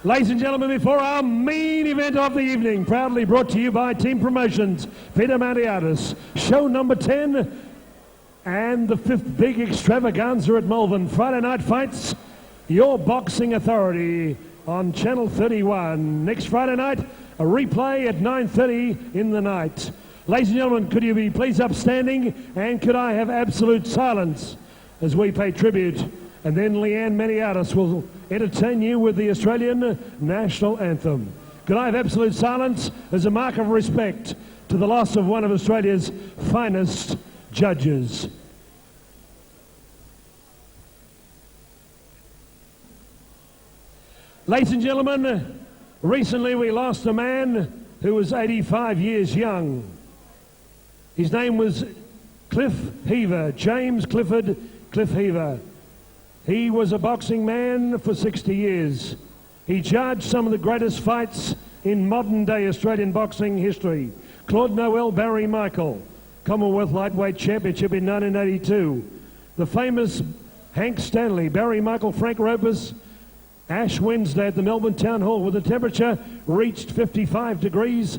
Ladies and gentlemen, before our main event of the evening, proudly brought to you by Team Promotions, Peter Mandiatis, show number 10 and the 5th big extravaganza at Melbourne. Friday night fights, your boxing authority on Channel 31. Next Friday night, a replay at 9:30 in the night. Ladies and gentlemen, could you be please upstanding, and could I have absolute silence as we pay tribute, and then Leanne Maniatis will entertain you with the Australian National Anthem. Could I have absolute silence as a mark of respect to the loss of one of Australia's finest judges. Ladies and gentlemen, recently we lost a man who was 85 years young. His name was Cliff Heaver, James Clifford Cliff Heaver. He was a boxing man for 60 years. He judged some of the greatest fights in modern-day Australian boxing history. Claude Noel, Barry Michael, Commonwealth Lightweight Championship in 1982. The famous Hank Stanley, Barry Michael, Frank Ropus, Ash Wednesday at the Melbourne Town Hall, where the temperature reached 55 degrees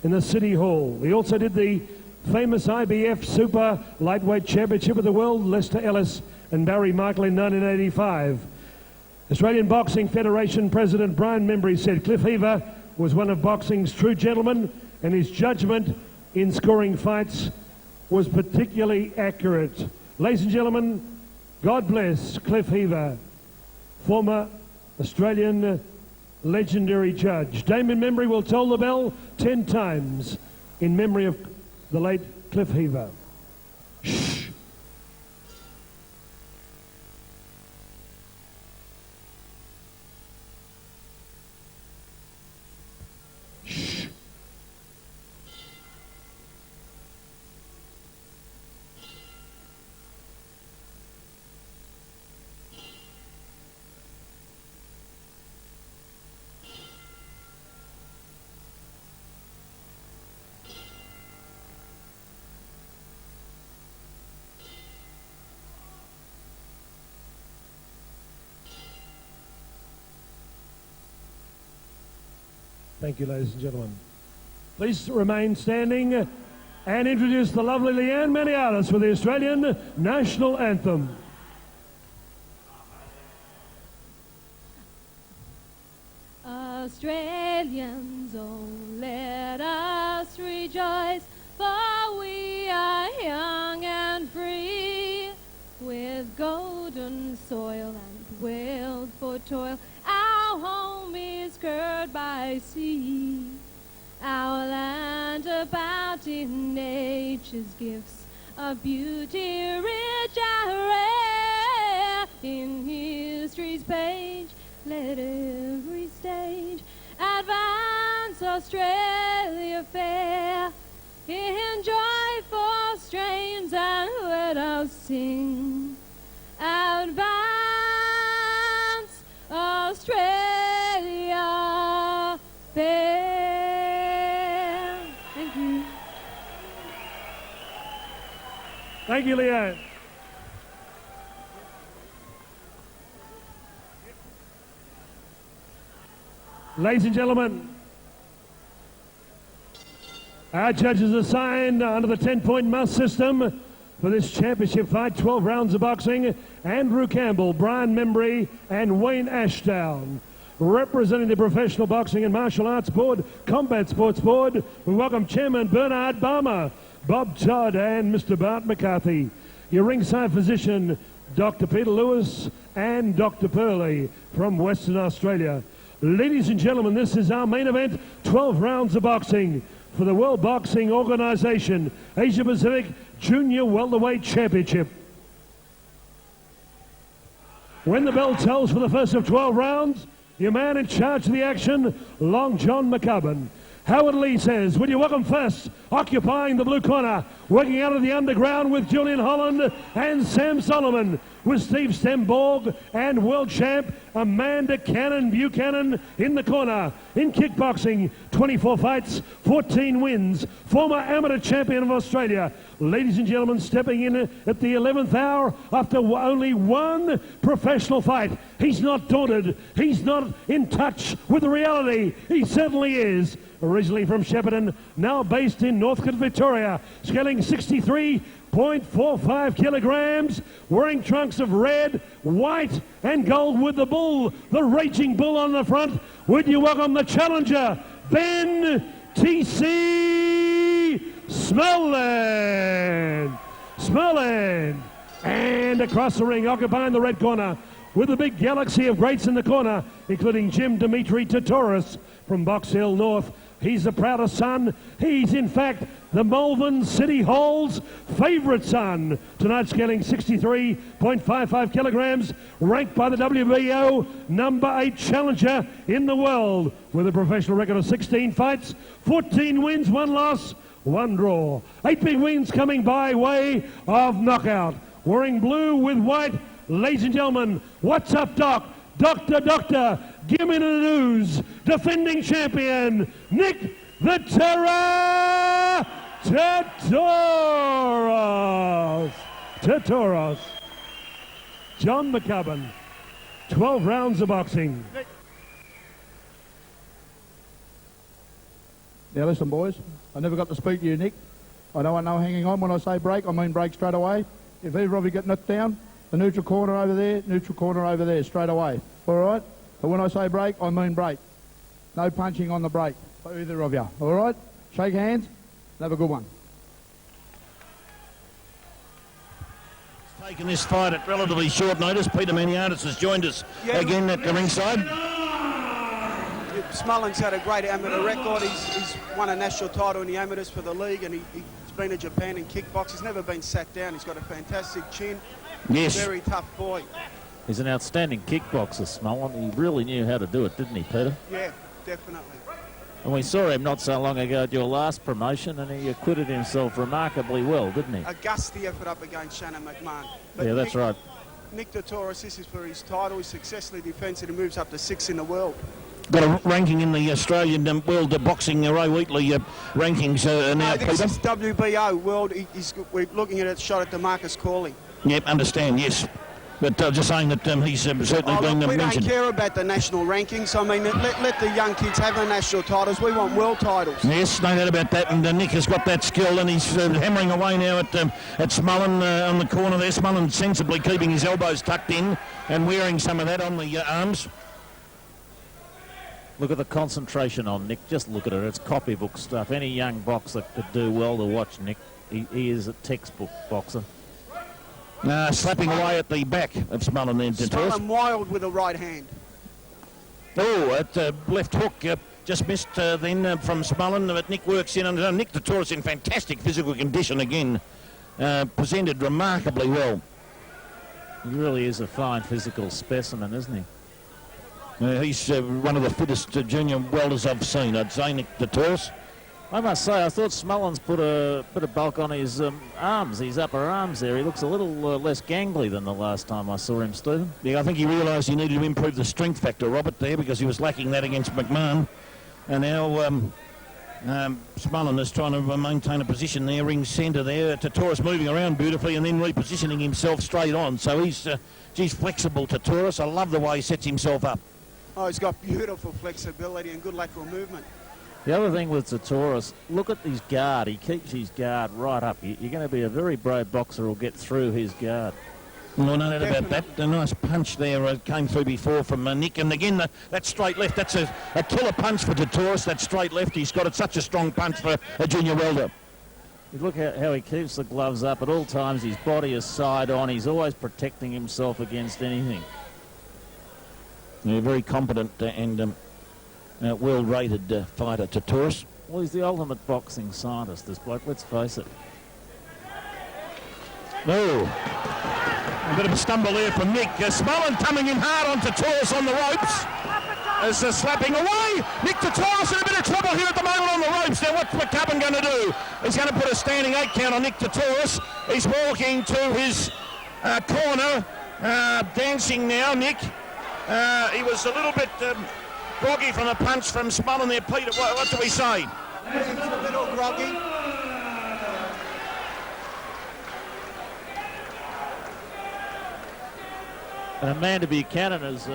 in the City Hall. He also did the famous IBF Super Lightweight Championship of the World, Lester Ellis and Barry Michael in 1985. Australian Boxing Federation President Brian Membry said Cliff Heaver was one of boxing's true gentlemen, and his judgment in scoring fights was particularly accurate. Ladies and gentlemen, God bless Cliff Heaver, former Australian legendary judge. Damon Membry will toll the bell 10 times in memory of the late Cliff Heaver. Shh. Shh. Thank you, ladies and gentlemen. Please remain standing and introduce the lovely Leanne Maniatis with the Australian National Anthem. Australians, oh, let us rejoice, for we are young and free, with golden soil and wealth for toil. Our home is girt by sea, our land about in nature's gifts, of beauty rich and rare. In history's page, let every stage advance Australia fair, in joyful strains, and let us sing, advance Australia fair. Thank you. Thank you, Leanne. Ladies and gentlemen, our judges assigned under the 10-point must system for this championship fight, 12 rounds of boxing, Andrew Campbell, Brian Membry and Wayne Ashdown. Representing the Professional Boxing and Martial Arts Board, Combat Sports Board, we welcome Chairman Bernard Balmer, Bob Todd and Mr. Bart McCarthy. Your ringside physician, Dr. Peter Lewis and Dr. Purley from Western Australia. Ladies and gentlemen, this is our main event, 12 rounds of boxing for the World Boxing Organization Asia Pacific Junior Welterweight Championship. When the bell tells for the first of 12 rounds, your man in charge of the action, Long John McCubbin. Howard Lee says, would you welcome first, occupying the blue corner, working out of the underground with Julian Holland and Sam Solomon, with Steve Stemborg and world champ Amanda Cannon Buchanan in the corner. In kickboxing, 24 fights, 14 wins, former amateur champion of Australia, Ladies and gentlemen, stepping in at the 11th hour after only one professional fight. He's not daunted. He's not in touch with reality. He certainly is. Originally from Shepparton, now based in Northcote, Victoria, scaling 63.45 kilograms, wearing trunks of red, white and gold with the bull, the raging bull on the front. Would you welcome the challenger, Ben T.C. Smullen. Smullen. And across the ring, occupying the red corner, with a big galaxy of greats in the corner, including Jim Dimitri Tetoros from Box Hill North. He's the proudest son. He's, in fact, the Malvern City Hall's favourite son. Tonight scaling 63.55 kilograms, ranked by the WBO number 8 challenger in the world, with a professional record of 16 fights, 14 wins, 1 loss, 1 draw. 8 big wins coming by way of knockout. Wearing blue with white, ladies and gentlemen, what's up, Doc? Doctor, give me the news. Defending champion, Nick the Terror Tetoros. Tetoros. John McCubbin. 12 rounds of boxing. Now listen, boys, I never got to speak to you, Nick. I don't want no hanging on. When I say break, I mean break straight away. If either of you get knocked down, the neutral corner over there, straight away. All right? But when I say break, I mean break. No punching on the break for either of you. All right? Shake hands and have a good one. Taken this fight at relatively short notice. Peter Maniatis has joined us again at the ringside. Smullen's had a great amateur record. He's won a national title in the amateurs for the league, and he's been to Japan in kickbox. He's never been sat down. He's got a fantastic chin. Yes. Very tough boy. He's an outstanding kickboxer, Smullen. He really knew how to do it, didn't he, Peter? Yeah, definitely. And we saw him not so long ago at your last promotion, and he acquitted himself remarkably well, didn't he? A gusty effort up against Shannon McMahon. Yeah, that's right. Nick Tetoros, this is for his title. He successfully defends it and moves up to 6th in the world. Got a ranking in the Australian World Boxing Ray Wheatley rankings now, This Peter. is WBO World. We're looking at a shot at DeMarcus Corley. Yep, understand, yes. But just saying that he's certainly been we mentioned. don't care about the national rankings. I mean, let the young kids have the national titles. We want world titles. Yes, no doubt about that. And Nick has got that skill, and he's hammering away now at Smullen on the corner there. Smullen sensibly keeping his elbows tucked in and wearing some of that on the arms. Look at the concentration on Nick. Just look at it. It's copybook stuff. Any young boxer could do well to watch Nick. He is a textbook boxer. Slapping away at the back of Smullen then. Smullen wild with a right hand. Oh, at left hook, just missed then from Smullen, but Nick works in. And Nick Tetoros in fantastic physical condition again. Presented remarkably well. He really is a fine physical specimen, isn't he? He's one of the fittest junior welders I've seen, I'd say, Nick Tetoros. I must say, I thought Smullen's put a bit of bulk on his arms, his upper arms there. He looks a little less gangly than the last time I saw him, Stephen. Yeah, I think he realised he needed to improve the strength factor, Robert, there, because he was lacking that against McMahon. And now Smullen is trying to maintain a position there, ring centre there. Tetoros moving around beautifully and then repositioning himself straight on. So he's flexible, Tetoros. I love the way he sets himself up. Oh, he's got beautiful flexibility and good lateral movement. The other thing with Tetoros, look at his guard. He keeps his guard right up. You're going to be a very brave boxer who'll get through his guard. No doubt about that. A nice punch there came through before from Nick. And again, that straight left, that's a killer punch for Tetoros, that straight left. He's got such a strong punch for a junior welder. Look how he keeps the gloves up at all times. His body is side on. He's always protecting himself against anything. Yeah, very competent and well-rated fighter, Tetoros. Well, he's the ultimate boxing scientist, this bloke, let's face it. Oh, a bit of a stumble there from Nick. Smullen coming in hard on Tetoros on the ropes. As slapping away. Nick Tetoros in a bit of trouble here at the moment on the ropes. Now what's McCubbin going to do? He's going to put a standing 8 count on Nick Tetoros. He's walking to his corner, dancing now, Nick. He was a little bit groggy from the punch from Smullen there, Peter. What do we say? He's a little groggy. And Amanda Buchanan is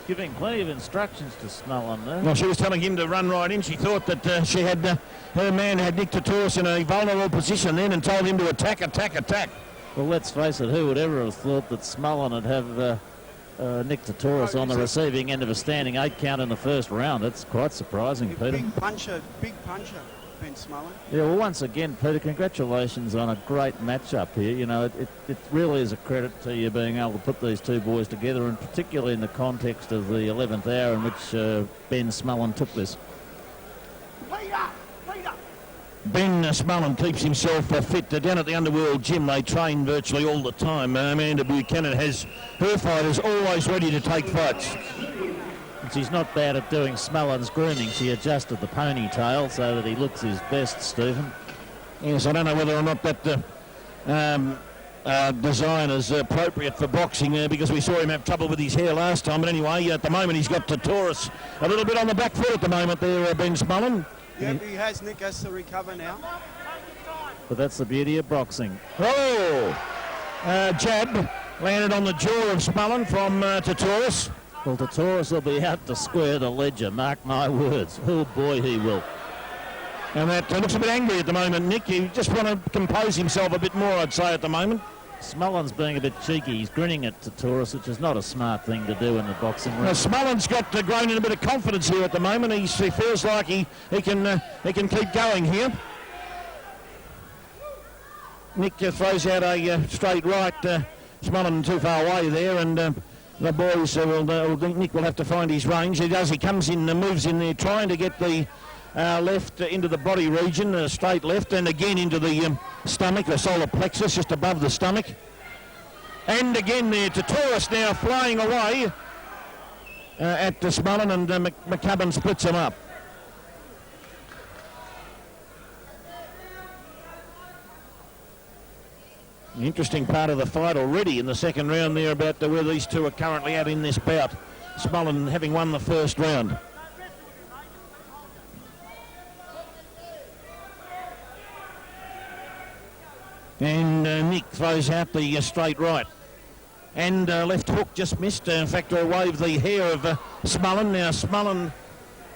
giving plenty of instructions to Smullen there. Well, she was telling him to run right in. She thought that she had her man had Nick Tetoros in a vulnerable position then and told him to attack. Well, let's face it, who would ever have thought that Smullen would have Nick Tetoros on the receiving end of a standing 8 count in the first round? That's quite surprising, Peter. Big puncher, Ben Smullen. Yeah, well, once again, Peter, congratulations on a great matchup here. You know, it really is a credit to you being able to put these two boys together, and particularly in the context of the 11th hour in which Ben Smullen took this. Ben Smullen keeps himself fit. Down at the Underworld Gym, they train virtually all the time. Amanda Buchanan has her fighters always ready to take fights. She's not bad at doing Smullen's grooming. She adjusted the ponytail so that he looks his best, Stephen. Yes, I don't know whether or not that design is appropriate for boxing because we saw him have trouble with his hair last time. But anyway, at the moment he's got Tetoros a little bit on the back foot at the moment there, Ben Smullen. Yeah, he has. Nick has to recover now. But that's the beauty of boxing. Jab landed on the jaw of Smullen from Tetoros. Well, Tetoros will be out to square the ledger, mark my words. Oh boy, he will. And that looks a bit angry at the moment, Nick. He just want to compose himself a bit more, I'd say, at the moment. Smullen's being a bit cheeky. He's grinning at Tetoros, which is not a smart thing to do in the boxing ring. Smullen's got grown in a bit of confidence here at the moment. He feels like he can keep going here. Nick throws out a straight right. Smullen too far away there, and the boys Nick will have to find his range. He does. He comes in, moves in there, trying to get the left into the body region, straight left, and again into the stomach, the solar plexus, just above the stomach. And again there, Tetoros now flying away at Smullen, and McCubbin splits him up. The interesting part of the fight already in the second round there about where these two are currently at in this bout. Smullen having won the first round. And Nick throws out the straight right. And left hook just missed. In fact, waved the hair of Smullen. Now Smullen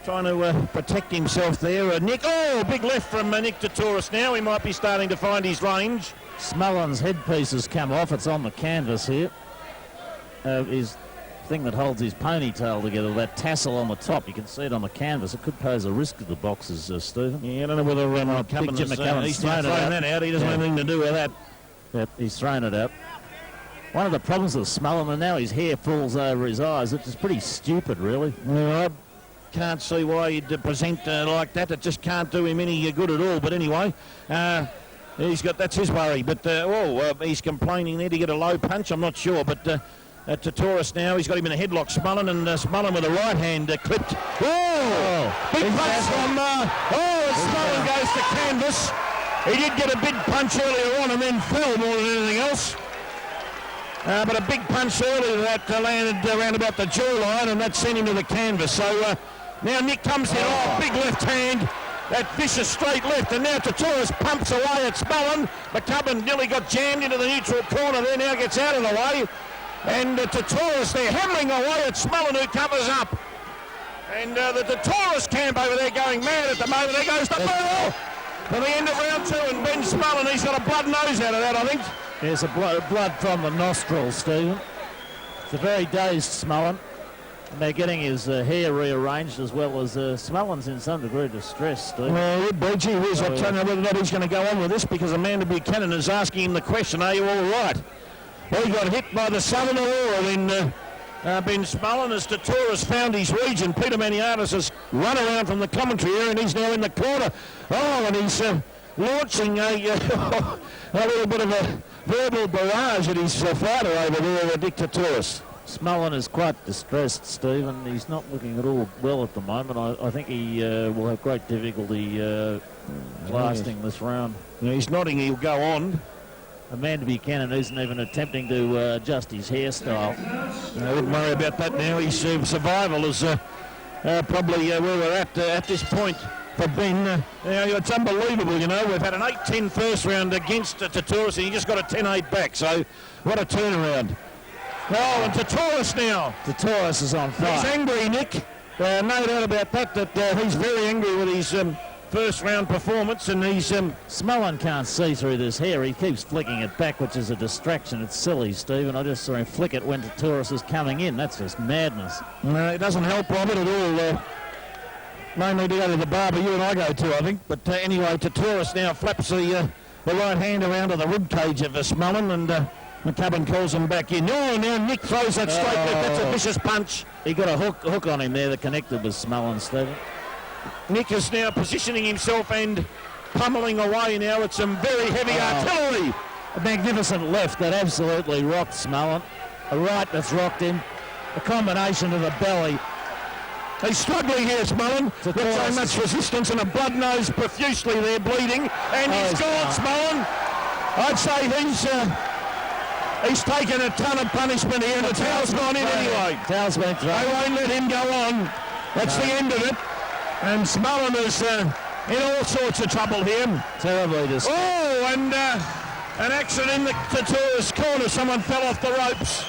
trying to protect himself there. Nick, big left from Nick Tetoros now. He might be starting to find his range. Smullen's headpiece has come off. It's on the canvas here. His thing that holds his ponytail together, that tassel on the top, you can see it on the canvas. It could pose a risk to the boxers, Stephen. Yeah, I don't know whether McCubbin he's thrown that out. He doesn't have anything to do with that. Yep, he's thrown it out. One of the problems with Smullen, and now his hair falls over his eyes, which is pretty stupid, really. Well, I can't see why he'd present like that. It just can't do him any good at all. But anyway, that's his worry. But he's complaining there to get a low punch. I'm not sure, but Tetoros now, he's got him in a headlock, Smullen, and Smullen with a right hand clipped. Big punch from Smullen goes to canvas. He did get a big punch earlier on and then fell more than anything else. But a big punch earlier that landed around about the jawline, and that sent him to the canvas. So now Nick comes in, big left hand, that vicious straight left, and now Tetoros pumps away at Smullen. McCubbin nearly got jammed into the neutral corner there, now gets out of the way. And Tetoros there hammering away at Smullen, who covers up. And the Tetoros camp over there going mad at the moment. There goes the ball for the end of round 2, and Ben Smullen, he's got a blood nose out of that, I think. There's a blood from the nostrils, Stephen. It's a very dazed Smullen. And they're getting his hair rearranged, as well as Smullen's in some degree of distress, Stephen. Well, gee whiz, I don't know whether or not he's going to go on with this, because Amanda Buchanan is asking him the question, are you all right? Well, he got hit by the Southern Aurora when Ben Smullen, as Tetoros found his region. Peter Maniatis has run around from the commentary area, and he's now in the corner. And he's launching a little bit of a verbal barrage at his fighter over there, Nick Tetoros. Smullen is quite distressed, Stephen. He's not looking at all well at the moment. I think he will have great difficulty lasting this round. He's nodding, he'll go on. Amanda Buchanan isn't even attempting to adjust his hairstyle. I wouldn't worry about that now. His survival is probably where we're at this point for Ben. It's unbelievable, you know. We've had an 8-10 first round against Tetoros, and he just got a 10-8 back. So what a turnaround. Oh, and Tetoros now. Tetoros is on fire. He's angry, Nick. No doubt about that, he's very angry with his first round performance, and he's... Smullen can't see through this hair. He keeps flicking it back, which is a distraction. It's silly, Stephen. I just saw him flick it when Tetoros is coming in. That's just madness. No, it doesn't help Robert at all. No need to go to the barber you and I go to, I think. But anyway, Tetoros now flaps the right hand around to the rib cage of Smullen, and McCubbin calls him back in. Oh, now Nick throws that straight left. That's a vicious punch. He got a hook on him there that connected with Smullen, Stephen. Nick is now positioning himself and pummeling away now with some very heavy artillery. A magnificent left that absolutely rocked Smullen. A right that's rocked him. A combination of the belly. He's struggling here, Smullen. Not so much resistance, and a blood nose profusely there, bleeding. And he's gone, Smullen. I'd say he's taken a ton of punishment here, and the towel's gone in anyway. Towel's been thrown. They won't let him go on. That's the end of it. And Smullen is in all sorts of trouble here. Terribly distressed. Oh, and an accident in the Tetoros corner. Someone fell off the ropes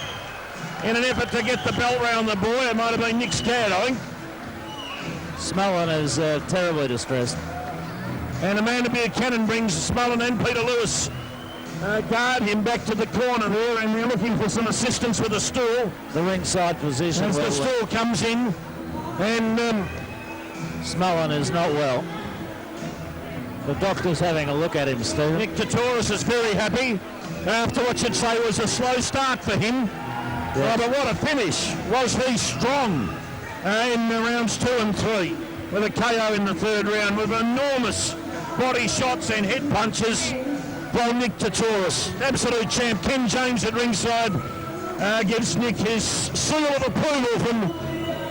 in an effort to get the belt round the boy. It might have been Nick's dad, I think. Smullen is terribly distressed. And Amanda Buchanan brings Smullen and Peter Lewis guard him back to the corner here, and they're looking for some assistance with a stool. The ringside position. As the stool comes in, and Smullen is not well. The doctor's having a look at him, Stephen. Nick Tetoros is very happy after what you'd say was a slow start for him. Yeah. Oh, but what a finish. Was he strong in rounds 2 and 3 with a KO in the third round with enormous body shots and head punches by Nick Tetoros. Absolute champ. Ken James at ringside gives Nick his seal of approval from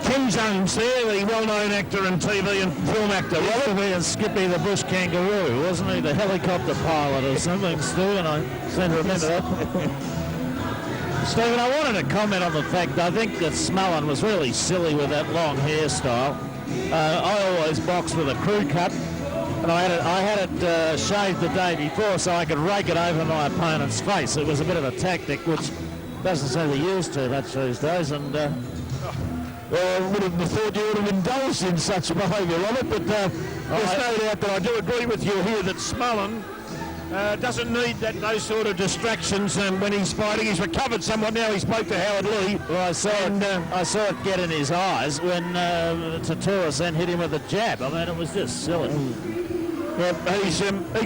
Ken James there, the well-known actor and TV and film actor. And Skippy the Bush Kangaroo, wasn't he? The helicopter pilot or something, Stephen. I seem to remember that. Stephen, I wanted to comment on the fact I think that Smullen was really silly with that long hairstyle. I always box with a crew cut, and I had it shaved the day before so I could rake it over my opponent's face. It was a bit of a tactic which doesn't seem to use too much these days, and I would have thought you would have indulged in such behaviour, Robert, but there's no doubt that I do agree with you here that Smullen doesn't need those sort of distractions when he's fighting. He's recovered somewhat now. He spoke to Howard Lee. Well, I saw it get in his eyes when Tetoros then hit him with a jab. I mean, it was just silly. He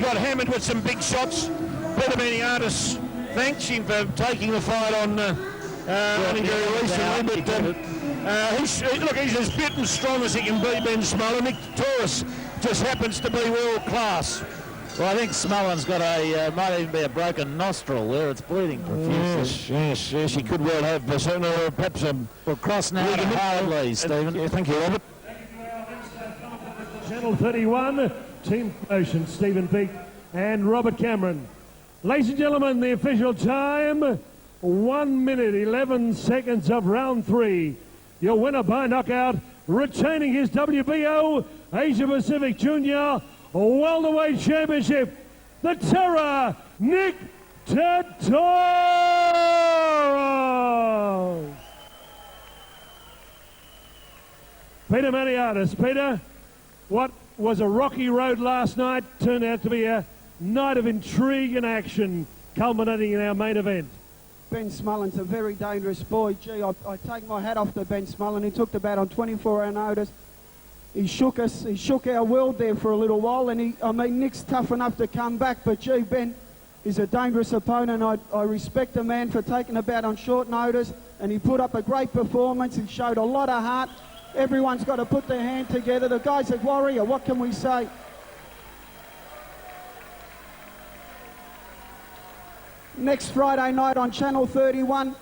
got hammered with some big shots. Peter Maniatis thanks him for taking the fight on him very recently, but he's as fit and strong as he can be, Ben Smullen. Nick Tetoros just happens to be world class. Well, I think Smullen's got might even be a broken nostril there. It's bleeding profusely. Yes, he could well have. Certainly, perhaps we'll cross now to Howard Lee, Stephen. Thank you, Robert. Channel 31, Team Promotion, Stephen Peake and Robert Cameron. Ladies and gentlemen, the official time, 1 minute, 11 seconds of round 3. Your winner by knockout, retaining his WBO Asia Pacific Junior Welterweight Championship, the Terror, Nick Tetoros. Peter Maniatis. Peter, what was a rocky road last night turned out to be a night of intrigue and action, culminating in our main event. Ben Smullen's a very dangerous boy. Gee, I take my hat off to Ben Smullen. He took the bat on 24-hour notice. He shook us. He shook our world there for a little while. And Nick's tough enough to come back. But gee, Ben is a dangerous opponent. I respect the man for taking the bat on short notice. And he put up a great performance. He showed a lot of heart. Everyone's got to put their hand together. The guy's a warrior. What can we say? Next Friday night on Channel 31.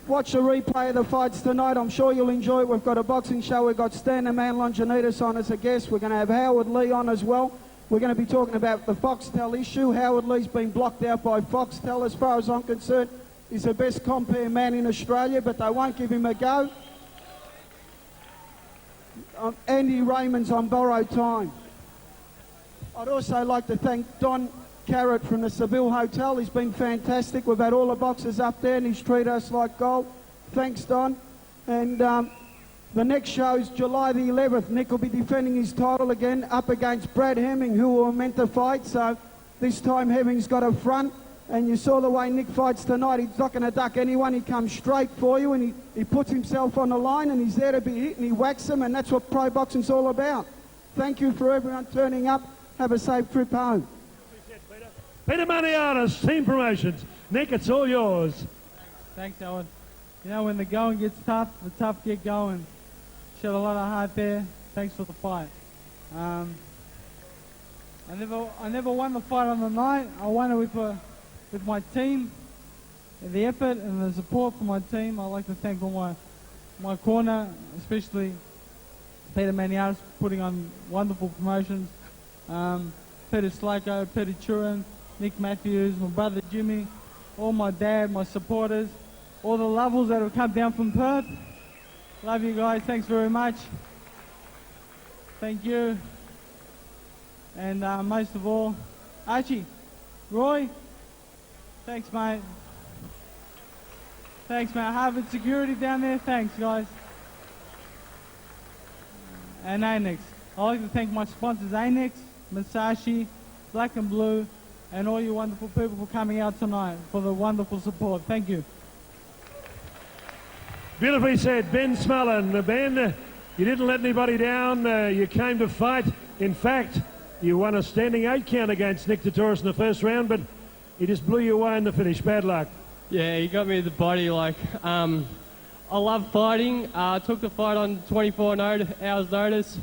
Watch a replay of the fights tonight. I'm sure you'll enjoy it. We've got a boxing show. We've got Stan the Man Longinidis on as a guest. We're going to have Howard Lee on as well. We're going to be talking about the Foxtel issue. Howard Lee's been blocked out by Foxtel. As far as I'm concerned, he's the best compare man in Australia, but they won't give him a go. Andy Raymond's on borrowed time. I'd also like to thank Don Carrot from the Seville Hotel. He's been fantastic. We've had all the boxers up there and he's treated us like gold. Thanks, Don. And the next show is July the 11th. Nick will be defending his title again up against Brad Hemming, who were meant to fight. So this time Hemming's got a front. And you saw the way Nick fights tonight. He's not going to duck anyone. He comes straight for you, and he puts himself on the line, and he's there to be hit, and he whacks them, and that's what pro boxing's all about. Thank you for everyone turning up. Have a safe trip home. Peter Maniatis, Team Promotions. Nick, it's all yours. Thanks, Owen. You know, when the going gets tough, the tough get going. Showed a lot of heart there. Thanks for the fight. I never won the fight on the night. I won it with my team, the effort and the support from my team. I'd like to thank all my corner, especially Peter Maniatis, putting on wonderful promotions. Peter Slako, Peter Turin, Nick Matthews, my brother Jimmy, all my dad, my supporters, all the lovers that have come down from Perth. Love you guys, thanks very much. Thank you. And most of all, Archie, Roy, thanks, mate. Thanks, mate. Harvard Security down there. Thanks, guys. And Annex. I'd like to thank my sponsors, Annex, Masashi, Black and Blue, and all you wonderful people for coming out tonight for the wonderful support. Thank you. Beautifully said, Ben Smullen. Ben, you didn't let anybody down. You came to fight. In fact, you won a standing 8 count against Nick Tetoros in the first round, but he just blew you away in the finish. Bad luck. Yeah, he got me in the body. I love fighting. I took the fight on 24 hours notice.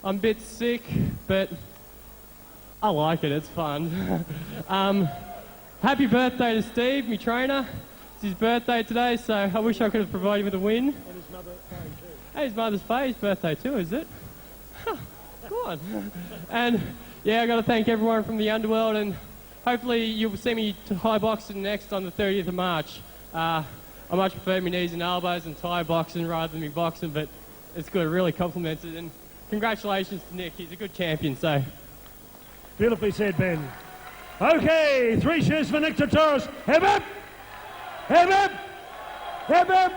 I'm a bit sick, but I like it. It's fun. Happy birthday to Steve, my trainer. It's his birthday today, so I wish I could have provided him with a win. And his mother, Faye, too. Hey, his mother's Faye's birthday too, is it? Go on. And yeah, I got to thank everyone from the underworld, and hopefully you'll see me to Thai boxing next on the 30th of March. I much prefer my knees and elbows and Thai boxing rather than me boxing, but it's good. It really complements it. And congratulations to Nick. He's a good champion, so. Beautifully said, Ben. Okay, 3 cheers for Nick Tetoros. Hip hip! Hip hip! Hip hip!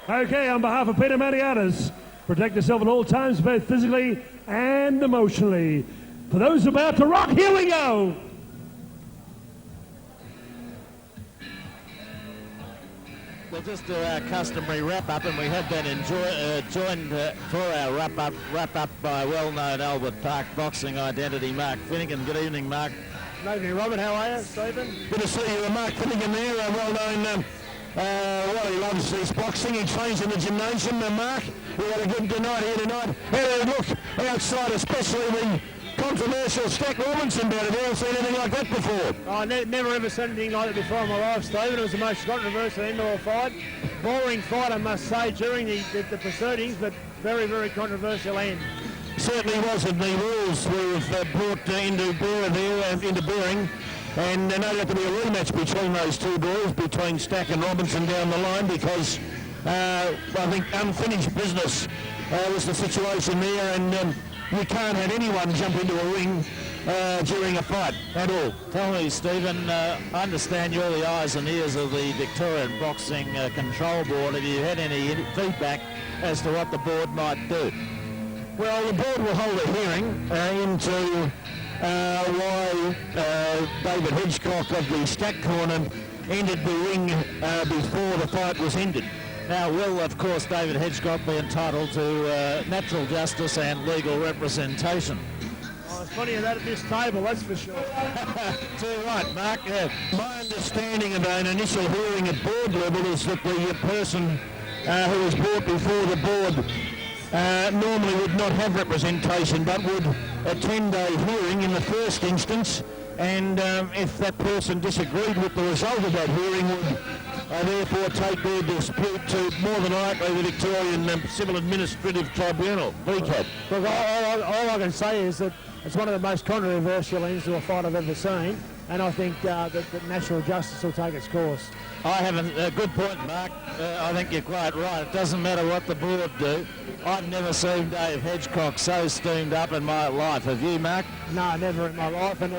Okay, on behalf of Peter Maniatis, protect yourself at all times, both physically and emotionally. For those about to rock, here we go! We'll just do our customary wrap-up, and we have been joined for our wrap-up by well-known Albert Park boxing identity, Mark Finnegan. Good evening, Mark. Good evening, Robert. How are you, Stephen? Good to see you, Mark Finnegan there, well-known. He loves his boxing. He trains in the gymnasium. Mark, we had a good night here tonight. How did it look outside, especially the controversial Stack Robinson bout? Have you ever seen anything like that before? I never ever seen anything like that before in my life, Stephen. It was the most controversial indoor fight. Boring fight, I must say, during the proceedings, but very, very controversial end. Certainly wasn't. The rules were brought into bearing, and there no doubt to be a rematch between those two boys, between Stack and Robinson down the line, because I think unfinished business was the situation there, and you can't have anyone jump into a ring during a fight at all. Tell me, Stephen, I understand you're the eyes and ears of the Victorian Boxing Control Board. Have you had any feedback as to what the board might do? Well, the board will hold a hearing into why David Hedgecock of the Stack Corner entered the ring before the fight was ended. Now, will, of course, David Hedgecock be entitled to natural justice and legal representation? Oh, there's plenty of that at this table, that's for sure. Too right, Mark. My understanding of an initial hearing at board level is that the person who was brought before the board normally would not have representation, but would attend a hearing in the first instance, and if that person disagreed with the result of that hearing, would therefore take their dispute to more than likely the Victorian Civil Administrative Tribunal, VCAT. Look, all I can say is that it's one of the most controversial ends to a fight I've ever seen, and I think that national justice will take its course. I have a good point, Mark. I think you're quite right. It doesn't matter what the board do. I've never seen Dave Hedgecock so steamed up in my life. Have you, Mark? No, never in my life, and